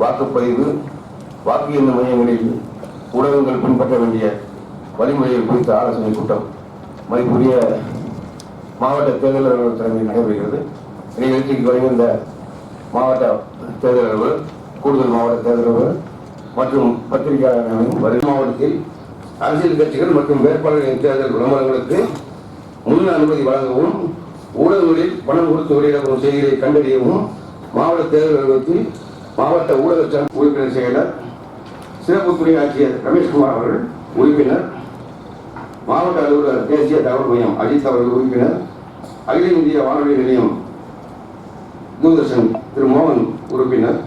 வாக்குப்பதிவு, வாக்கு எண்ணும் மையங்களில் ஊடகங்கள் பின்பற்ற வேண்டிய வழிமுறைகள் குறித்த ஆலோசனை கூட்டம் மதிப்புரிய மாவட்ட தேர்தல் அலுவலர் தலைமையில் நடைபெறுகிறது. நிகழ்ச்சிக்கு வருகின்ற மாவட்ட தேர்தல் அலுவலர், கூடுதல் மாவட்ட தேர்தல் அலுவலர் மற்றும் பத்திரிகையாளர்களும் வரும் மாவட்டத்தில் அரசியல் கட்சிகள் மற்றும் வேட்பாளர்களின் தேர்தல் விளம்பரங்களுக்கு முன் அனுமதி வழங்கவும், ஊடகங்களில் பணம் கொடுத்து வெளியிடப்படும் செய்திகளை கண்டறியவும் மாவட்ட தேர்தல் அலுவலகத்தில் மாவட்ட ஊடக உறுப்பினர் செயலர், சிறப்பு துறை ஆட்சியர் ரமேஷ்குமார் அவர்கள் உறுப்பினர், மாவட்ட அலுவலர் தேசிய தகவல் மையம் அஜித் அவர்கள் உறுப்பினர், அகில இந்திய வானொலி நிலையம் தூர்தர்ஷன் திரு மோகன் உறுப்பினர்,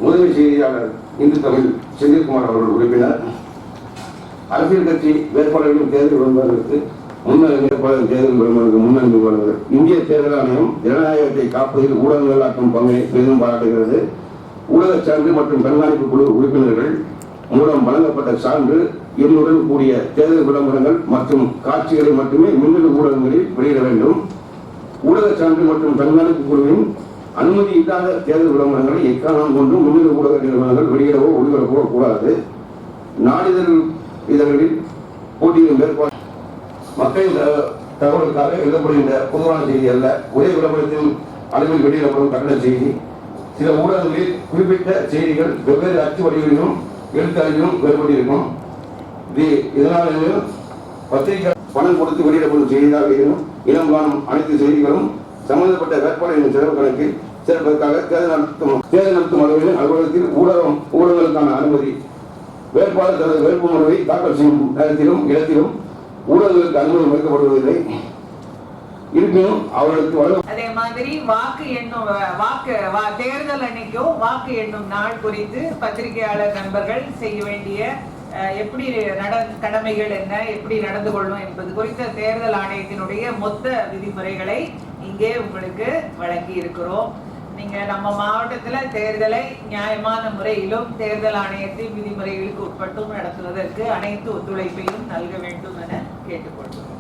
முதன்மை செய்தியாளர் இந்து தமிழ் செந்தில்குமார் அவர்கள் உறுப்பினர், அரசியல் கட்சி வேட்பாளர்களின் தேர்தல் விளம்பரங்களுக்கு முன்னறிவிப்பு வழங்குகிறது. இந்திய தேர்தல் ஆணையம் ஜனநாயகத்தை காப்பதில் ஊடகங்கள் ஆற்றும் பங்கை பெரிதும் பாராட்டுகிறது. ஊடக சான்று மற்றும் கண்காணிப்பு குழு உறுப்பினர்கள் மூலம் வழங்கப்பட்ட சான்று எண்ணுடன் கூடிய தேர்தல் விளம்பரங்கள் மற்றும் காட்சிகளை மட்டுமே மின்னணு ஊடகங்களில் வெளியிட வேண்டும். ஊடக சான்று மற்றும் கண்காணிப்பு குழுவின் அனுமதி இல்லாத தேர்தல் விளம்பரங்களை எக்காரணம் கொண்டும் மின்னணு ஊடக நிறுவனங்கள் வெளியிடவோ ஒளிபரப்பவோ கூடாது. இதழ்களில் போட்டியிடும் மேற்பாடு மக்களின் தகவலுக்காக எழுதப்படுகின்ற பொதுவான செய்தி அல்ல. ஒரே விளம்பரத்தின் அளவில் வெளியிடப்படும் கட்டண செய்தி. சில ஊடகங்களில் குறிப்பிட்ட செய்திகள் வெவ்வேறு அச்சு வடிவிலும் எழுத்தறிவிலும் வேறுபட்டிருக்கும். இதனால் பத்திரிகை பணம் கொடுத்து வெளியிடப்படும் செய்தியாக இருக்கும் இனம் காணும் அனைத்து செய்திகளும் சம்பந்தப்பட்ட வேட்பாளரின் செலவு கணக்கில் சேர்ப்பதற்காக தேர்தல் நடத்தும் அலுவலகத்தில் ஊடகங்களுக்கான அனுமதி, வேட்பாளர் தனது வேட்புமனுவை தாக்கல் செய்யும் நேரத்திலும் இடத்திலும் ஊடகங்களுக்கு அனுமதி மறுக்கப்படுவதில்லை. இருப்பினும் அவர்களுக்கு அதே மாதிரி வாக்கு எண்ணும் தேர்தல் அன்னைக்கும் வாக்கு எண்ணும் நாள் குறித்து பத்திரிகையாளர் நண்பர்கள் செய்ய வேண்டிய எப்படி கடமைகள் என்ன, எப்படி நடந்து கொள்ளணும் என்பது குறித்த தேர்தல் ஆணையத்தினுடைய மொத்த விதிமுறைகளை இங்கே உங்களுக்கு வழங்கி இருக்கிறோம். நீங்க நம்ம மாவட்டத்துல தேர்தலை நியாயமான முறையிலும் தேர்தல் ஆணையத்தின் விதிமுறைகளுக்கு உட்பட்டும் நடத்துவதற்கு அனைத்து ஒத்துழைப்பையும் நல்க வேண்டும் என கேட்டுக்கொள்கிறோம்.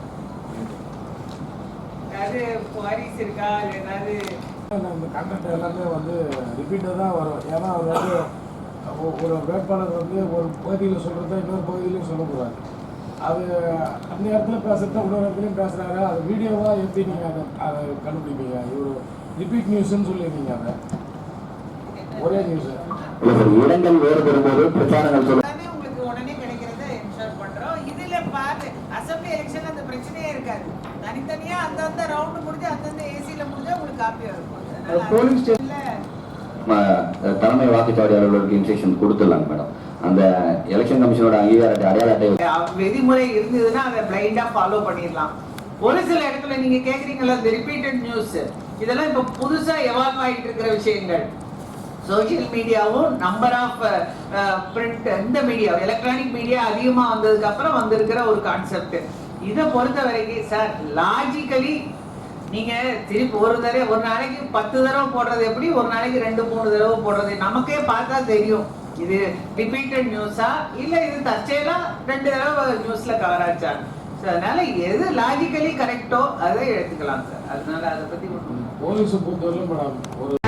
ஏதாவது வாரிசு இருக்கா, ஏதாவது கண்டென்ட் எல்லாமே ரிப்பீட்டாக தான் வரும். ஏன்னா அவர் ஒரு வேட்பாளர் ஒரு பகுதியில் சொல்கிறத இன்னொரு பகுதியிலையும் சொல்லக்கூடாது. அது அந்த இடத்துல பேசுகிறத இன்னொரு இடத்துலையும் பேசுகிறாரு. அது வீடியோவாக எப்படி நீங்கள் அதை கண்டுபிடிப்பீங்க? இவர் ரிப்பீட் நியூஸ்ன்னு சொல்லியிருக்கீங்க. அதை ஒரே நியூஸ் இடங்கள் வேறுபடும் போது பிரச்சாரங்கள் உங்களுக்கு உடனே கிடைக்கிறத என்ஷூர் பண்ணுறோம். இதில் பார்த்து அசம்பிளி எலெக்ஷன் அந்த பிரச்சனையே இருக்காது. தனித்தனியாக அந்தந்த ரவுண்டு முடிஞ்சு அந்தந்த ஏசியில் முடிஞ்சா உங்களுக்கு காப்பியாக இருக்கும். தலைமை வாக்குச்சாவடி அலுவலருக்கு இன்ஸ்ட்ரக்ஷன் கொடுத்துடலாங்க மேடம். அந்த எலெக்ஷன் கமிஷனோட அங்கீகாரத்தை அடையாள அட்டை விதிமுறை இருந்ததுன்னா அதை பிளைண்டா ஃபாலோ பண்ணிடலாம். ஒரு சில இடத்துல நீங்க கேக்குறீங்களா இந்த ரிப்பீட்டட் நியூஸ், இதெல்லாம் இப்ப புதுசா எவால்வ் ஆகிட்டு இருக்கிற விஷயங்கள். சோசியல் மீடியாவும் நம்பர் ஆஃப் பிரிண்ட் இந்த மீடியா எலக்ட்ரானிக் மீடியா அதிகமா வந்ததுக்கு அப்புறம் வந்திருக்கிற ஒரு கான்செப்ட். இதை பொறுத்த வரைக்கும் சார் லாஜிக்கலி நீங்க திருப்பி ஒரு நாளைக்கு 10 தடவை போடுறது எப்படி, ஒரு நாளைக்கு 2-3 தடவை போடுறது நமக்கே பார்த்தா தெரியும் இது ரிப்பீட்டட் நியூஸா இல்ல இது தற்செயலா 2 தடவை நியூஸ்ல கவர் ஆச்சா. அதனால எது லாஜிக்கலி கரெக்டோ அதை எடுத்துக்கலாம் சார். அதனால அதை பத்தி போலீஸ் பொறுத்தவரைக்கும்